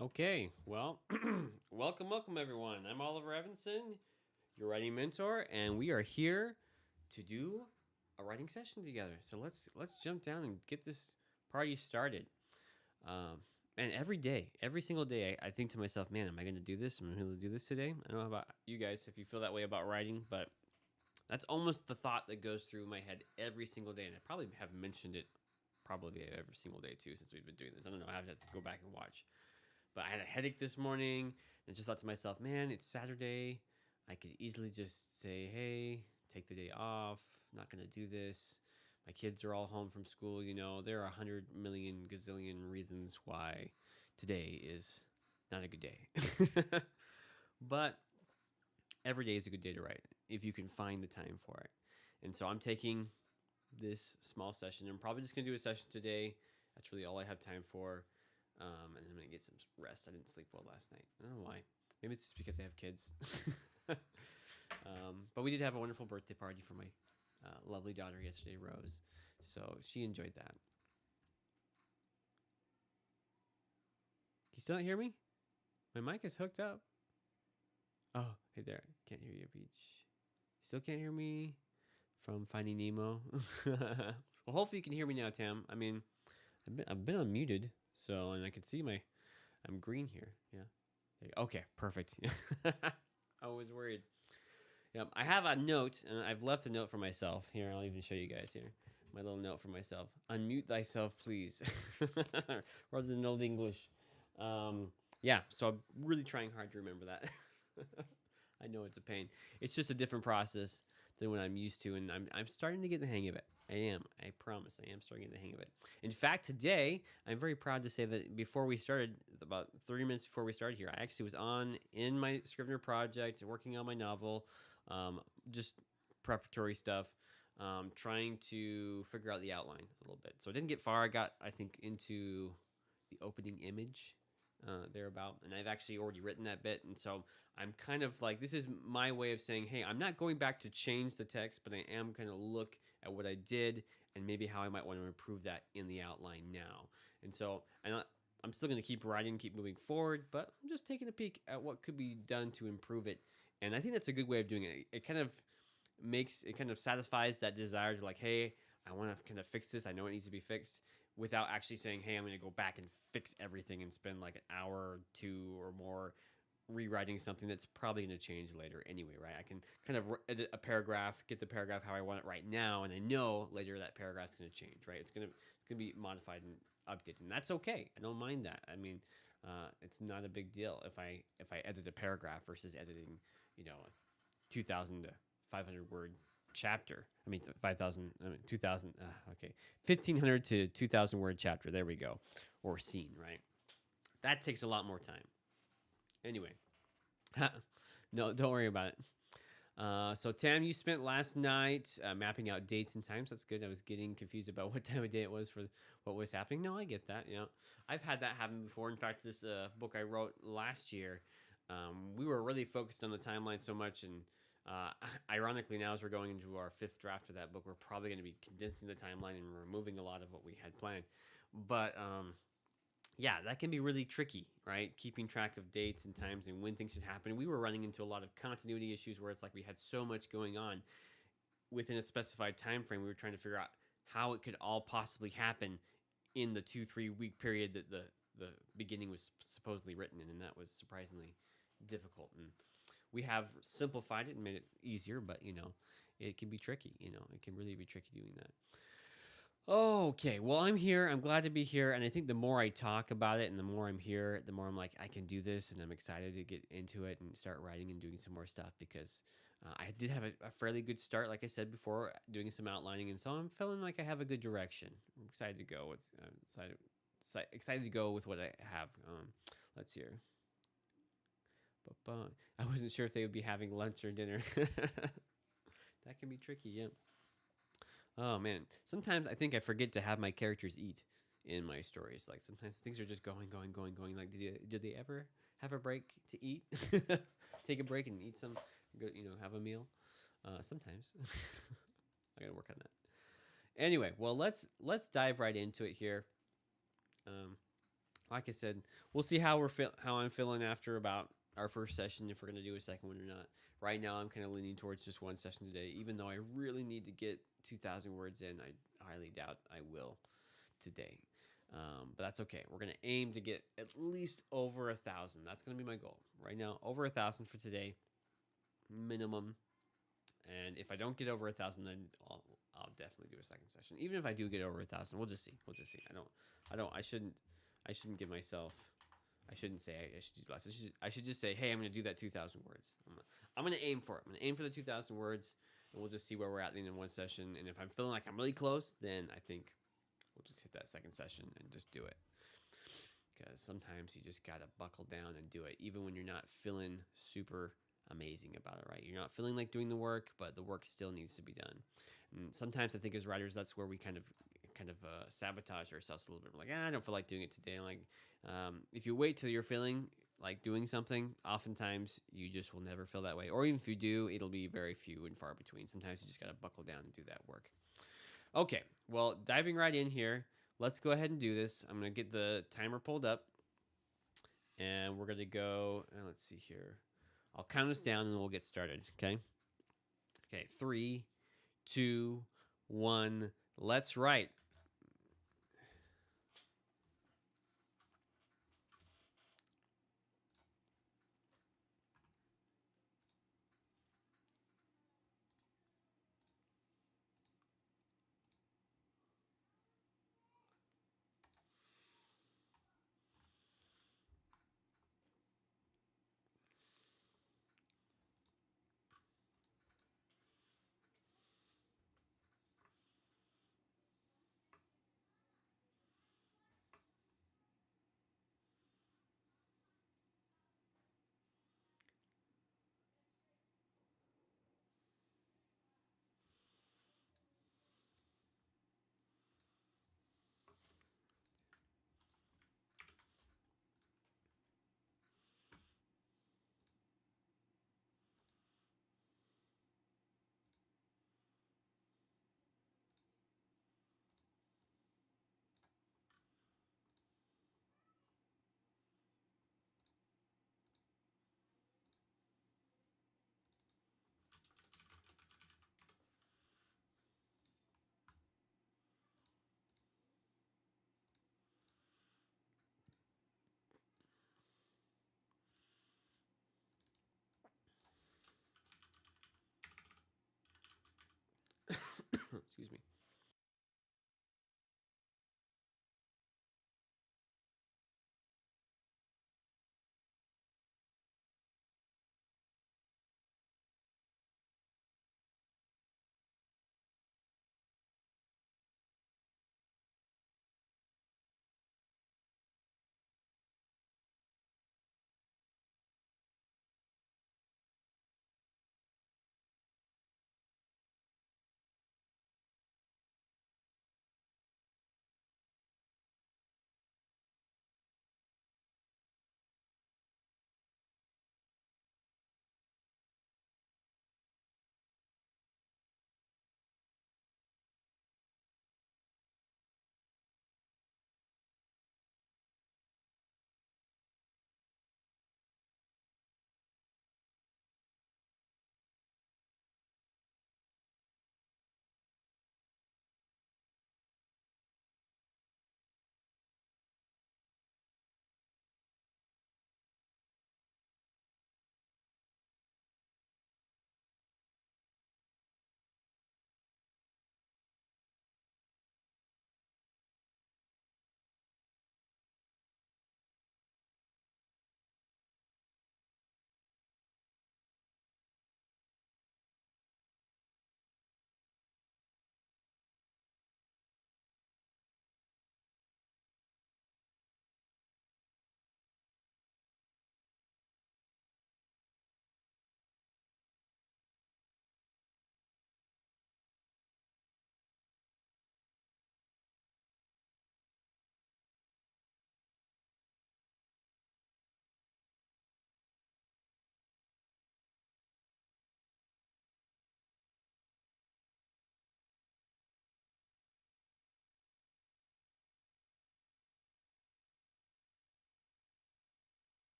Okay, well, welcome everyone. I'm Oliver Evensen, your writing mentor, and we are here to do a writing session together. So let's jump down and get this party started. Um, and every day, every single day, I think to myself, man, am I going to do this? Am I going to do this today? I don't know about you guys if you feel that way about writing, but that's almost the thought that goes through my head every single day, and I probably have mentioned it probably every single day too since we've been doing this. I don't know. I have to go back and watch. But I had a headache this morning and just thought to myself, man, it's Saturday. I could easily just say, hey, take the day off. I'm not going to do this. My kids are all home from school. You know, there are 100 million gazillion reasons why today is not a good day. But every day is a good day to write if you can find the time for it. And so I'm taking this small session. I'm probably just going to do a session today. That's really all I have time for. And I'm gonna get some rest. I didn't sleep well last night. I don't know why. Maybe it's just because I have kids. But we did have a wonderful birthday party for my lovely daughter yesterday, Rose. So she enjoyed that. Can you still not hear me? My mic is hooked up. Oh, hey there. Can't hear you, Beach. Still can't hear me from Finding Nemo. Well, hopefully you can hear me now, Tam. I mean, I've been unmuted, so and I can see I'm green here. Yeah. Okay, perfect. I was worried. Yep, I have a note, and I've left a note for myself. Here, I'll even show you guys here. My little note for myself. Unmute thyself, please. Rather than Old English. Yeah, so I'm really trying hard to remember that. I know it's a pain. It's just a different process than what I'm used to, and I'm starting to get the hang of it. I am. I promise. I am starting to get the hang of it. In fact, today I'm very proud to say that before we started, about 30 minutes before we started here, I actually was on in my Scrivener project, working on my novel, just preparatory stuff, trying to figure out the outline a little bit. So I didn't get far. I got, I think, into the opening image thereabout, and I've actually already written that bit, and so I'm kind of like, this is my way of saying, hey, I'm not going back to change the text, but I am going to look at what I did and maybe how I might want to improve that in the outline now. And so I'm still going to keep writing, keep moving forward, but I'm just taking a peek at what could be done to improve it, and I think that's a good way of doing it. It kind of satisfies that desire to, like, hey, I want to kind of fix this. I know it needs to be fixed, without actually saying, hey, I'm going to go back and fix everything and spend like an hour or two or more rewriting something that's probably going to change later anyway, right? I can kind of edit a paragraph, get the paragraph how I want it right now, and I know later that paragraph's going to change, right? It's going to be modified and updated, and that's okay. I don't mind that. I mean, it's not a big deal if I edit a paragraph versus editing, 2,000 to 500 word chapter. I mean, 5,000, 2,000, okay. 1,500 to 2,000 word chapter. There we go. Or scene, right? That takes a lot more time. Anyway, no, don't worry about it. So Tam, you spent last night mapping out dates and times. That's good. I was getting confused about what time of day it was for what was happening. No, I get that. I've had that happen before. In fact, this book I wrote last year, we were really focused on the timeline so much, and ironically, now as we're going into our fifth draft of that book, we're probably going to be condensing the timeline and removing a lot of what we had planned. But yeah, that can be really tricky, right? Keeping track of dates and times and when things should happen. We were running into a lot of continuity issues where it's like we had so much going on within a specified time frame. We were trying to figure out how it could all possibly happen in the 2-3 week period that the beginning was supposedly written in, and that was surprisingly difficult. And we have simplified it and made it easier, but it can be tricky. It can really be tricky doing that. Okay, well, I'm here. I'm glad to be here. And I think the more I talk about it and the more I'm here, the more I'm like, I can do this. And I'm excited to get into it and start writing and doing some more stuff because I did have a fairly good start, like I said before, doing some outlining. And so I'm feeling like I have a good direction. I'm excited to go. Excited to go with what I have. Let's see here. I wasn't sure if they would be having lunch or dinner. That can be tricky, yeah. Oh man, sometimes I think I forget to have my characters eat in my stories. Like sometimes things are just going. Like, did they ever have a break to eat? Take a break and eat some, have a meal. Sometimes I gotta work on that. Anyway, well, let's dive right into it here. like I said, we'll see how how I'm feeling after about our first session, if we're gonna do a second one or not. Right now, I'm kind of leaning towards just one session today, even though I really need to get 2,000 words in. I highly doubt I will today, but that's okay. We're gonna aim to get at least over 1,000. That's gonna be my goal right now. Over 1,000 for today, minimum. And if I don't get over 1,000, then I'll definitely do a second session. Even if I do get over 1,000, we'll just see. We'll just see. I shouldn't give myself. I shouldn't say I should do less. I should just say, hey, I'm going to do that 2,000 words. I'm going to aim for it. I'm going to aim for the 2,000 words, and we'll just see where we're at at the end of one session. And if I'm feeling like I'm really close, then I think we'll just hit that second session and just do it. Because sometimes you just got to buckle down and do it, even when you're not feeling super amazing about it, right? You're not feeling like doing the work, but the work still needs to be done. And sometimes I think as writers, that's where we kind of sabotage ourselves a little bit. We're like, I don't feel like doing it today. Like, if you wait till you're feeling like doing something, oftentimes you just will never feel that way. Or even if you do, it'll be very few and far between. Sometimes you just got to buckle down and do that work. Okay, well, diving right in here, let's go ahead and do this. I'm going to get the timer pulled up, and we're going to go, and let's see here. I'll count us down, and then we'll get started, okay? Okay, 3, 2, 1, let's write.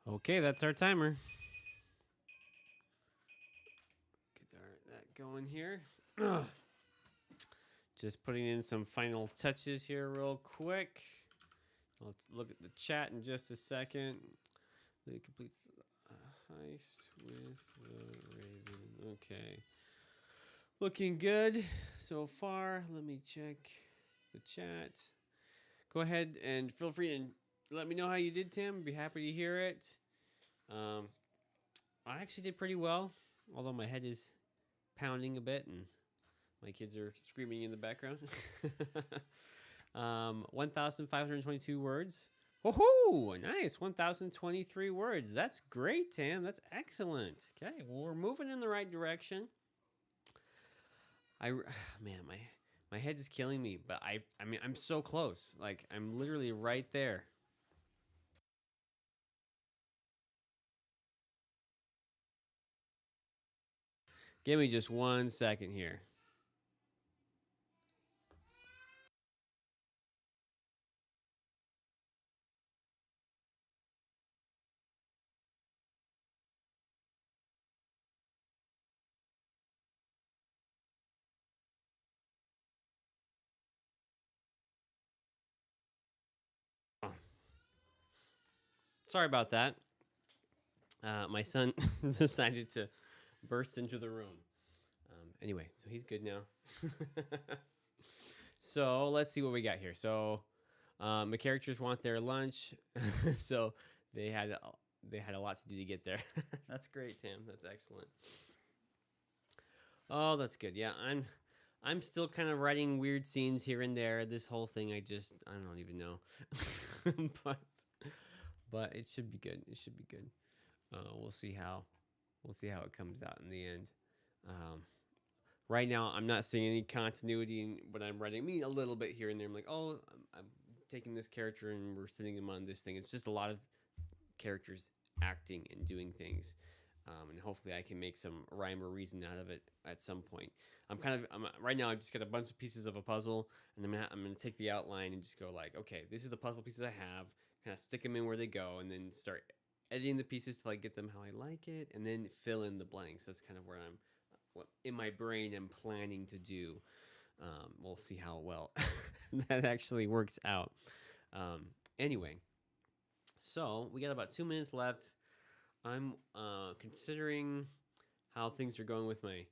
Okay, that's our timer. Get that going here. Just putting in some final touches here real quick. Let's look at the chat in just a second. It completes the heist with the Raven. Okay. Looking good so far. Let me check the chat. Go ahead and feel free and let me know how you did, Tim. Be happy to hear it. I actually did pretty well, although my head is pounding a bit and my kids are screaming in the background. 1,522 words. Woohoo! Nice. 1,023 words. That's great, Tam. That's excellent. Okay, well, we're moving in the right direction. Man, my head is killing me, but I mean, I'm so close. Like, I'm literally right there. Give me just 1 second here. Sorry about that. My son decided to burst into the room. Anyway, so he's good now. So let's see what we got here. So the characters want their lunch, so they had a lot to do to get there. That's great, Tim. That's excellent. Oh, that's good. Yeah, I'm still kind of writing weird scenes here and there. This whole thing, I don't even know, but it should be good. It should be good. We'll see how it comes out in the end. Right now, I'm not seeing any continuity in what I'm writing. I mean, a little bit here and there. I'm like, oh, I'm taking this character and we're sitting him on this thing. It's just a lot of characters acting and doing things. And hopefully I can make some rhyme or reason out of it at some point. Right now I've just got a bunch of pieces of a puzzle, and I'm gonna take the outline and just go like, okay, this is the puzzle pieces I have. Kind of stick them in where they go, and then start editing the pieces till I get them how I like it, and then fill in the blanks. That's kind of where what in my brain I'm planning to do. We'll see how well that actually works out. Anyway, so we got about 2 minutes left. I'm considering how things are going with my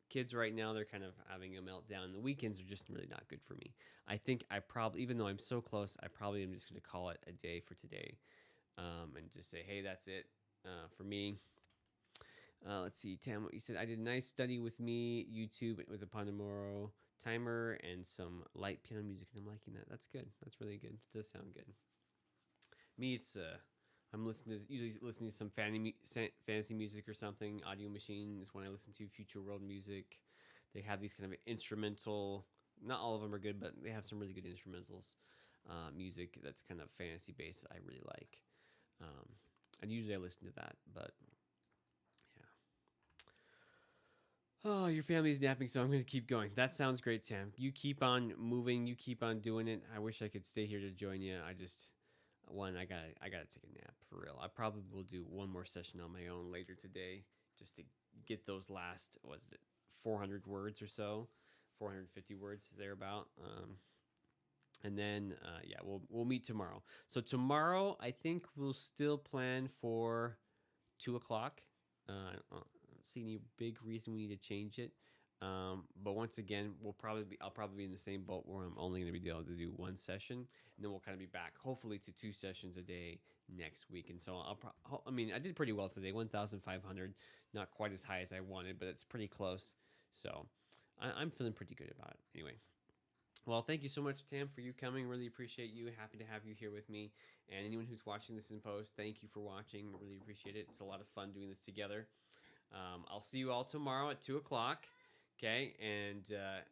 kids right now. They're kind of having a meltdown. The weekends are just really not good for me. I think I probably, even though I'm so close, I probably am just going to call it a day for today, and just say, hey, that's it for me. Let's see, Tam, what you said. I did a nice study with me, YouTube with a Pandemoro timer and some light piano music, and I'm liking that. That's good. That's really good. It does sound good. Me, it's I'm usually listening to some fantasy music or something. Audio Machine is when I listen to Future World music. They have these kind of instrumental. Not all of them are good, but they have some really good instrumentals. Music that's kind of fantasy based. I really like, and usually I listen to that. But yeah. Oh, your family's napping, so I'm going to keep going. That sounds great, Sam. You keep on moving. You keep on doing it. I wish I could stay here to join you. I gotta take a nap for real. I probably will do one more session on my own later today, just to get those last 400 words or so, 450 words thereabout. And then yeah, we'll meet tomorrow. So tomorrow, I think we'll still plan for 2 o'clock. I don't see any big reason we need to change it. But once again, I'll probably be in the same boat where I'm only going to be able to do one session, and then we'll kind of be back, hopefully, to 2 sessions a day next week. And so I mean, I did pretty well today, 1,500, not quite as high as I wanted, but it's pretty close. So I'm feeling pretty good about it. Anyway, well, thank you so much, Tam, for you coming. Really appreciate you. Happy to have you here with me. And anyone who's watching this in post, thank you for watching. Really appreciate it. It's a lot of fun doing this together. I'll see you all tomorrow at 2 o'clock. Okay, and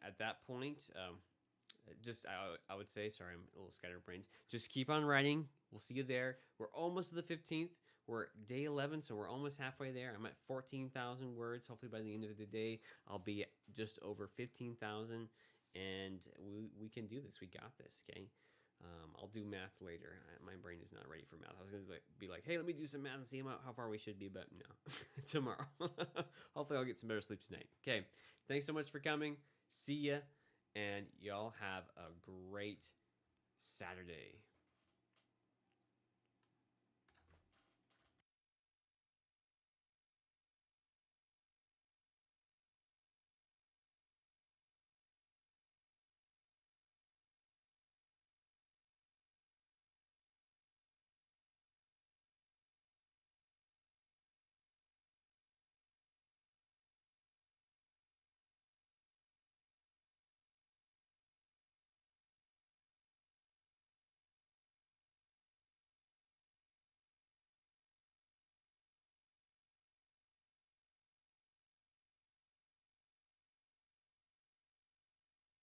at that point, I would say, sorry, I'm a little scatterbrained. Just keep on writing. We'll see you there. We're almost to the 15th. We're day 11, so we're almost halfway there. I'm at 14,000 words. Hopefully by the end of the day, I'll be just over 15,000, and we can do this. We got this, okay? I'll do math later. My brain is not ready for math. I was going to be like, hey, let me do some math and see how far we should be, but no. Tomorrow. Hopefully I'll get some better sleep tonight. Okay. Thanks so much for coming. See ya. And y'all have a great Saturday.